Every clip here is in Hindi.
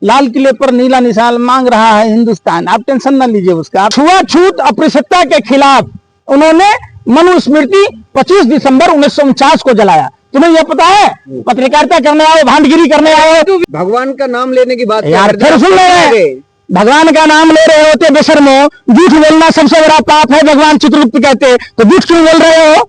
लाल किले पर नीला निशान मांग रहा है हिंदुस्तान। आप टेंशन ना लीजिए उसका। छुआछूत अस्पृश्यता के खिलाफ उन्होंने मनुस्मृति 25 दिसंबर 1949 को जलाया। तुम्हें यह पता है? पत्रकारिता करने आओ, भांडगिरी करने आओ, भगवान का नाम लेने की बात यार फिर सुन ले रहे। भगवान का नाम ले रहे होते बेशर्मो, झूठ बोलना सबसे बड़ा पाप है, भगवान चित्रगुप्त कहते, तो झूठ क्यों बोल रहे हो?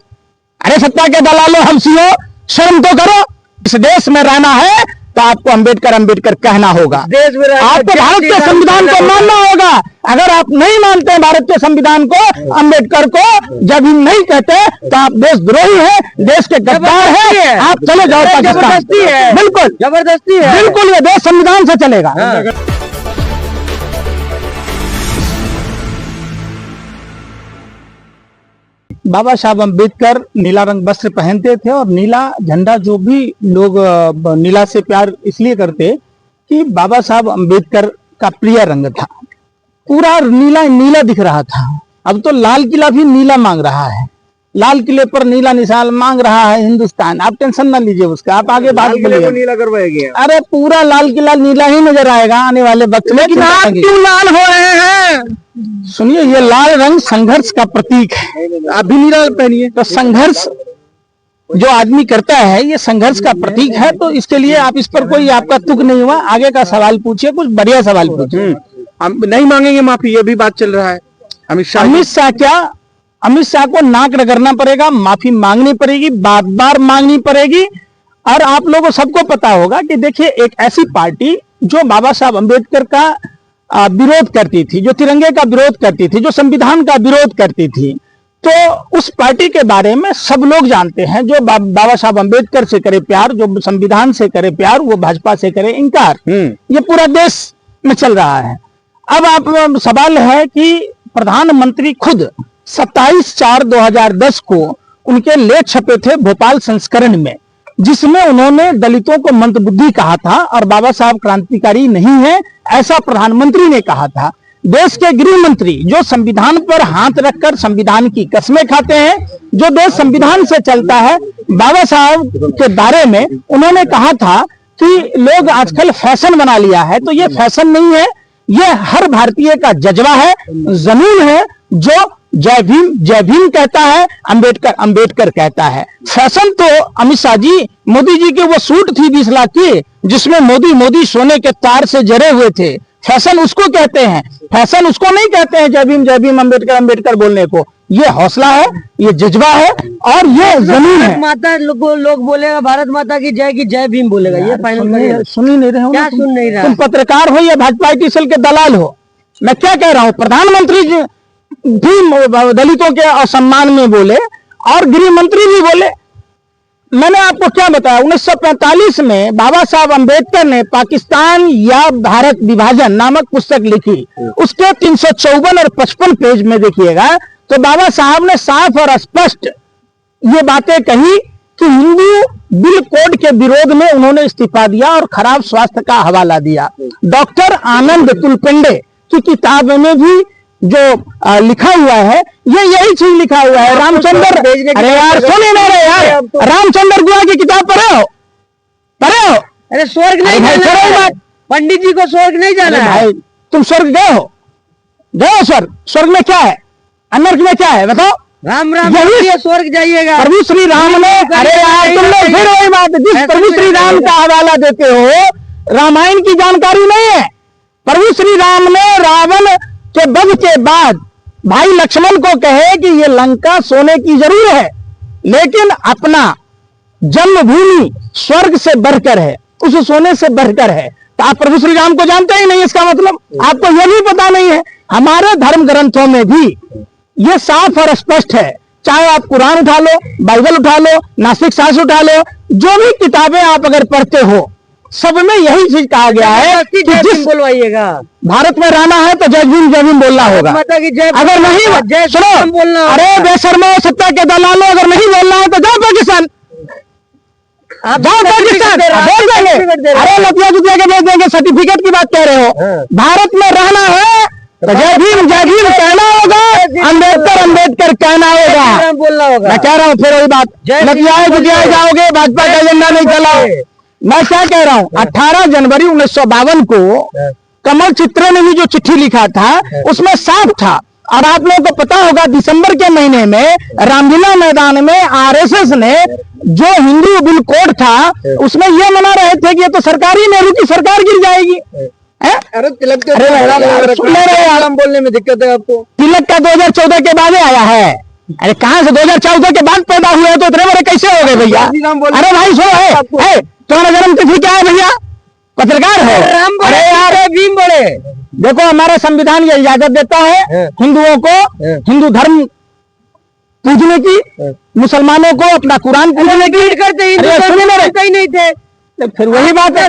अरे सत्ता के दलालो, हमसियो, शर्म तो करो। इस देश में रहना है तो आपको अंबेडकर कहना होगा। देश में आपको भारत के संविधान को मानना होगा। अगर आप नहीं मानते हैं भारत के संविधान को, अंबेडकर को जब हम नहीं कहते तो आप देशद्रोही हैं, देश के गद्दार हैं। आप चले जाओ पाकिस्तान। जबरदस्ती है, बिल्कुल जबरदस्ती है, बिल्कुल ये देश संविधान से चलेगा। बाबा साहब अम्बेडकर नीला रंग वस्त्र पहनते थे और नीला झंडा, जो भी लोग नीला से प्यार इसलिए करते कि बाबा साहब अम्बेडकर का प्रिय रंग था। पूरा नीला नीला दिख रहा था। अब तो लाल किला भी नीला मांग रहा है। लाल किले पर नीला निशान मांग रहा है हिंदुस्तान। आप टेंशन ना लीजिए उसका। आप आगे बात करिए। नीला करवाएंगे। अरे पूरा लाल किला नीला ही नजर आएगा आने वाले वक्त में। लेकिन आप क्यों लाल हो रहे हैं? सुनिए, ये लाल रंग संघर्ष का प्रतीक है। आप भी नीला पहनिए। तो संघर्ष जो आदमी करता है ये संघर्ष का प्रतीक है, तो इसके लिए आप इस पर कोई आपका तुक नहीं हुआ। आगे का सवाल पूछिए, कुछ बढ़िया सवाल पूछिए। हम नहीं मांगेंगे माफी, ये भी बात चल रहा है। अमित शाह क्या? अमित शाह को नाक रगड़ना पड़ेगा, माफी मांगनी पड़ेगी, बार बार मांगनी पड़ेगी। और आप लोगों को सबको पता होगा कि देखिए, एक ऐसी पार्टी जो बाबा साहब अम्बेडकर का विरोध करती थी, जो तिरंगे का विरोध करती थी, जो संविधान का विरोध करती थी, तो उस पार्टी के बारे में सब लोग जानते हैं। जो बाबा साहब अम्बेडकर से करे प्यार, जो संविधान से करे प्यार, वो भाजपा से करे इनकार। ये पूरा देश में चल रहा है। अब आप सवाल है कि प्रधानमंत्री खुद 27/4/2010 को उनके लेख छपे थे भोपाल संस्करण में, जिसमें उन्होंने दलितों को मंदबुद्धि कहा था और बाबा साहब क्रांतिकारी नहीं है, ऐसा प्रधानमंत्री ने कहा था। देश के गृह मंत्री जो संविधान पर हाथ रखकर संविधान की कसमें खाते हैं, जो देश संविधान से चलता है, बाबा साहब के बारे में उन्होंने कहा था कि लोग आजकल फैशन बना लिया है। तो ये फैशन नहीं है, ये हर भारतीय का जज्बा है, जमीन है। जो जय भीम कहता है, अंबेडकर कहता है। फैशन तो अमित शाह जी, मोदी जी के वो सूट थी 20 लाख की, जिसमें मोदी सोने के तार से जड़े हुए थे। फैशन उसको कहते हैं, फैशन उसको नहीं कहते हैं जय भीम अंबेडकर बोलने को। ये हौसला है, ये जज्बा है और ये जमीन है। माता लोग बोलेगा भारत माता की जय भीम बोलेगा। ये फाइनल सुन ही नहीं रहे हो। क्या सुन नहीं रहा? तुम पत्रकार हो या भाजपा की सेल के दलाल हो? मैं क्या कह रहा हूँ, प्रधानमंत्री भी दलितों के असम्मान में बोले और गृह मंत्री भी बोले। मैंने आपको क्या बताया, 1945 में बाबा साहब अम्बेडकर ने पाकिस्तान या भारत विभाजन नामक पुस्तक लिखी। उसके 354 और 55 पेज में देखिएगा तो बाबा साहब ने साफ और स्पष्ट ये बातें कही कि हिंदू बिल कोड के विरोध में उन्होंने इस्तीफा दिया और खराब स्वास्थ्य का हवाला दिया। डॉक्टर आनंद तुलपेंडे की किताब में भी जो लिखा हुआ है, ये यही चीज लिखा हुआ है। रामचंद्र, अरे यार सुनिए ना रे यार, रामचंद्र गुहा की किताब पढ़े हो? अरे स्वर्ग नहीं जाना, पंडित जी को स्वर्ग नहीं जाना है। भाई तुम स्वर्ग गए हो? स्वर्ग में क्या है, नरक में क्या है बताओ? राम यही स्वर्ग जाइएगा। प्रभु श्री राम ने, अरे यार तुम लोग फिर वही बात, जिस प्रभु श्री राम का हवाला देते हो, रामायण की जानकारी नहीं है। प्रभु श्री राम ने रावण के वध के बाद भाई लक्ष्मण को कहे कि ये लंका सोने की जरूर है, लेकिन अपना जन्मभूमि स्वर्ग से बढ़कर है, उस सोने से बढ़कर है। तो आप प्रभु श्री राम को जानते ही नहीं, इसका मतलब आपको यह भी पता नहीं है। हमारे धर्म ग्रंथों में भी ये साफ और स्पष्ट है। चाहे आप कुरान उठा लो, बाइबल उठा लो, नास्तिक शास्त्र उठा लो, जो भी किताबें आप अगर पढ़ते हो, सब में यही चीज कहा गया है कि जिस बोलवाइएगा भारत में रहना है तो जय भीम बोलना होगा। अगर नहीं सुनो, बोलना, अरे बेशर्मो सत्ता के दलालों, अगर नहीं बोलना है तो जाओ पाकिस्तान, जाओ पाकिस्तान बोल देंगे। अरे लतिया जुतिया के भेज देंगे, सर्टिफिकेट की बात कह रहे हो। भारत में रहना है तो जय भीम कहना होगा, अंबेडकर कहना होगा, बोलना होगा। मैं कह रहा हूँ फिर वही बात, लतियाए जुतियाए जाओगे, भाजपा का एजेंडा नहीं चलाओ। मैं क्या कह रहा हूँ, 18 जनवरी 1952 को कमल चित्रे ने भी जो चिट्ठी लिखा था उसमें साफ था। और आप लोगों को पता होगा दिसंबर के महीने में रामलीला मैदान में आरएसएस ने जो हिंदू बिल कोड था उसमें ये मना रहे थे कि ये तो सरकारी नेहरू की सरकार गिर जाएगी। अरे तिलक के सुन ले रहे यार, बोलने में दिक्कत है आपको। तिलक का 2014 के बाद आया है। अरे कहाँ से 2014 के बाद पैदा हुए हैं तो इतने बड़े कैसे हो गए भैया? अरे भाई सो है तुम्हारा जन्म तिथि क्या है भैया? पत्रकार है। अरे यार भीम बड़े। देखो हमारा संविधान ये इजाजत देता है हिंदुओं को हिंदू धर्म पूजने की, मुसलमानों को अपना कुरान पूजने की करते ही नहीं थे। तो फिर वही बात है,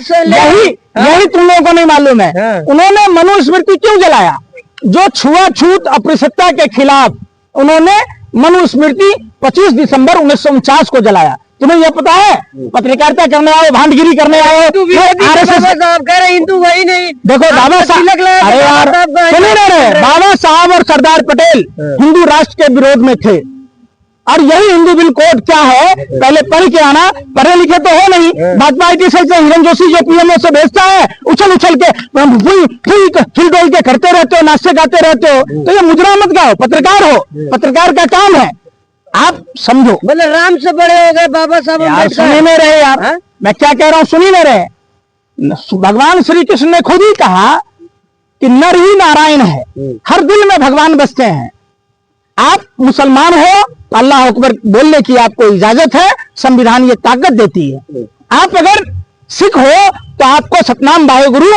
यही तुम लोगों को नहीं मालूम है। उन्होंने मनुस्मृति क्यों जलाया? जो छुआछूत अस्पृश्यता के खिलाफ उन्होंने मनुस्मृति 25 दिसंबर 1949 को जलाया। तुम्हें यह पता है? पत्रकारिता करने आओ, भांडगिरी करने आओ, आरएसएस कह रहे हिंदू वही नहीं। देखो बाबा साहब, अरे यार सुनिए रहे, बाबा साहब और सरदार पटेल हिंदू राष्ट्र के विरोध में थे। और यही हिंदू बिल कोड क्या है पहले पढ़ के आना। पढ़े लिखे तो हो नहीं, भाजपा IT सेल से हिरन जोशी जो पीएमओ से भेजता है उछल उछल के हिल के करते रहते हो, नाचते गाते रहते हो। तो ये मुजरा मत गाओ, पत्रकार हो, पत्रकार का काम है। आप समझो, मतलब राम से बड़े हो गए बाबा साहब। सुनी नहीं रहे यार, मैं क्या कह रहा हूँ सुनी नहीं रहे। भगवान श्री कृष्ण ने खुद ही कहा कि नर ही नारायण है, हर दिल में भगवान बसते हैं। आप मुसलमान हो, अल्लाह अकबर बोलने की आपको इजाजत है, संविधान ये ताकत देती है। आप अगर सिख हो तो आपको सतनाम वाहेगुरु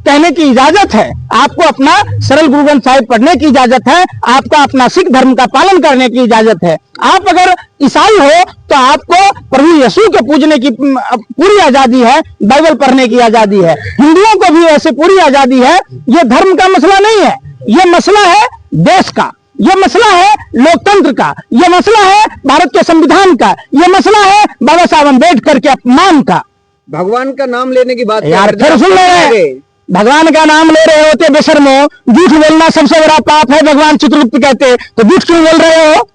कहने की इजाजत है, आपको अपना सरल गुरु ग्रंथ साहिब पढ़ने की इजाजत है, आपका अपना सिख धर्म का पालन करने की इजाजत है। आप अगर ईसाई हो तो आपको प्रभु यीशु के पूजने की पूरी आजादी है, बाइबल पढ़ने की आजादी है। हिंदुओं को भी ऐसे पूरी आजादी है। ये धर्म का मसला नहीं है, ये मसला है देश का, ये मसला है लोकतंत्र का, ये मसला है भारत के संविधान का, ये मसला है बाबा साहब अम्बेडकर के अपमान का। भगवान का नाम लेने की बात यार फिर सुन ले, भगवान का नाम ले रहे होते बेशर्मो, झूठ बोलना सबसे बड़ा पाप है भगवान चित्रगुप्त कहते, तो झूठ क्यों बोल रहे हो?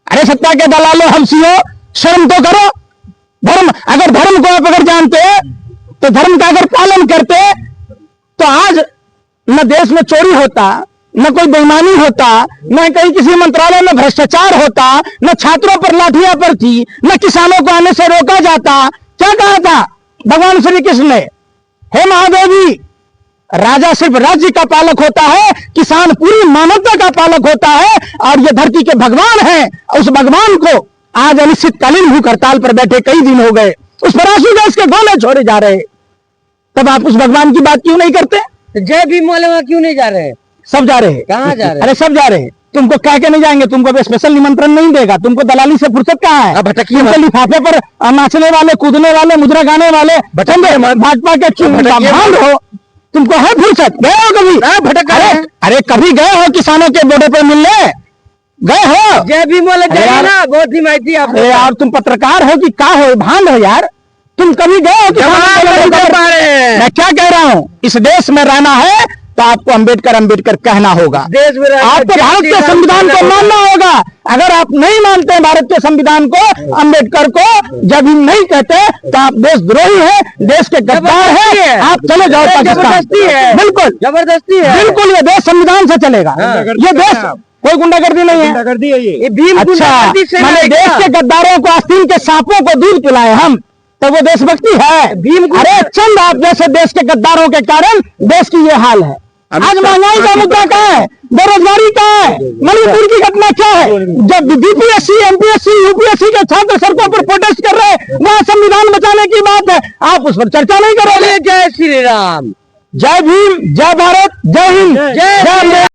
अरे सत्ता के दलालो हमसियो, शर्म तो करो। धर्म अगर धर्म को आप अगर जानते तो धर्म का अगर पालन करते तो आज न देश में चोरी होता, न कोई बेईमानी होता, न कहीं किसी मंत्रालय में भ्रष्टाचार होता, न छात्रों पर लाठियां पड़ती, न किसानों को आने से रोका जाता। क्या कहा था भगवान श्री कृष्ण ने? हे महादेवी, राजा सिर्फ राज्य का पालक होता है, किसान पूरी मानवता का पालक होता है। और ये धरती के भगवान हैं, उस भगवान को आज अनिश्चितकालीन भूख हड़ताल पर बैठे कई दिन हो गए, उस पर आंसू गैस के गोले छोड़े जा रहे। तब आप उस भगवान की बात क्यों नहीं करते? जय भीम वाले वहां क्यों नहीं जा रहे? सब जा रहे हैं। कहाँ जा रहे हैं? अरे सब जा रहे हैं। तुमको कह के नहीं जाएंगे, तुमको भी स्पेशल निमंत्रण नहीं देगा, तुमको दलाली से फुर्सत कहाँ है? तुमको लिफाफे पर नाचने वाले, कूदने वाले, मुद्रा गाने वाले भाजपा के भांड हो, तुमको है फुर्सत? गए हो कभी? भटक अरे कभी गए हो किसानों के बॉर्डर पर मिलने? गए हो? जय भीम वाले ना, बहुत ही माहिती आपको। अरे यार तुम पत्रकार हो कि क्या हो, भांड हो यार? तुम कभी गए हो किसानों के? मैं क्या कह रहा हूँ, इस देश में रहना है तो आपको अंबेडकर कहना होगा। देश में आपको भारत के संविधान को मानना होगा। अगर आप नहीं मानते हैं भारत के संविधान को, अंबेडकर को जब हम नहीं कहते तो आप देशद्रोही हैं, देश के गद्दार हैं। आप चले जाओ पाकिस्तान। जबरदस्ती है, बिल्कुल जबरदस्ती है, बिल्कुल। ये देश संविधान से चलेगा। ये देश कोई गुंडागर्दी नहीं है। गुंडागर्दी है ये भीम अच्छा, मैंने देश के गद्दारों को, आस्तीन के सांपों को दूध पिलाए हम, तो वो देशभक्ति है? भीम अरे चंद आप जैसे देश के गद्दारों के कारण देश की ये हाल है। आज महंगाई का मुद्दा क्या है? बेरोजगारी क्या है? मणिपुर की घटना क्या है? जब बीपीएससी, एमपीएससी, यूपीएससी के छात्र सड़कों पर प्रोटेस्ट कर रहे हैं, वहाँ संविधान बचाने की बात है, आप उस पर चर्चा नहीं करोगे। जय श्री राम, जय भीम, जय भारत, जय हिंद, जय